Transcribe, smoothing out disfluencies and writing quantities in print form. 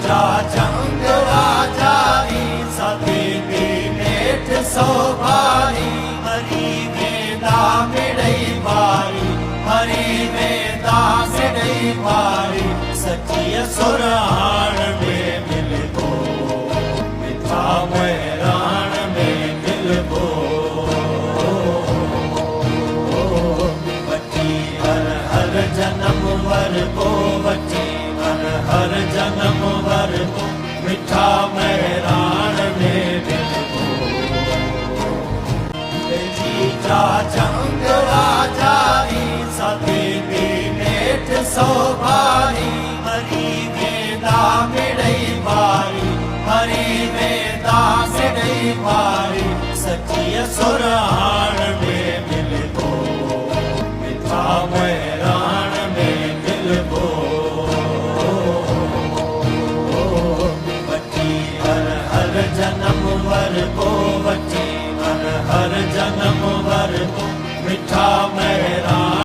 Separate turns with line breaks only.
जा जंग राजाई सती दी नेठ सोभारी हरी वेदा मिड़ई बारी हरी वेदा मिड़ई बारी सचिय सुराण में मिलबो मिठा मैराण में मिलबो बची हर हर जन्म वर को बची हर जन्म वर को मिठा मैराण में मिलबो जीजा जंग राजाई सती दी नेठ सोभारी हरी वेदा मिड़ई बारी हरी वेदा मिड़ई बारी सचिय सुराण में मिलबो मिठा मैराण में मिलबो बची हर हर जन्म वर को बची हर हर जन्म वर को मिठा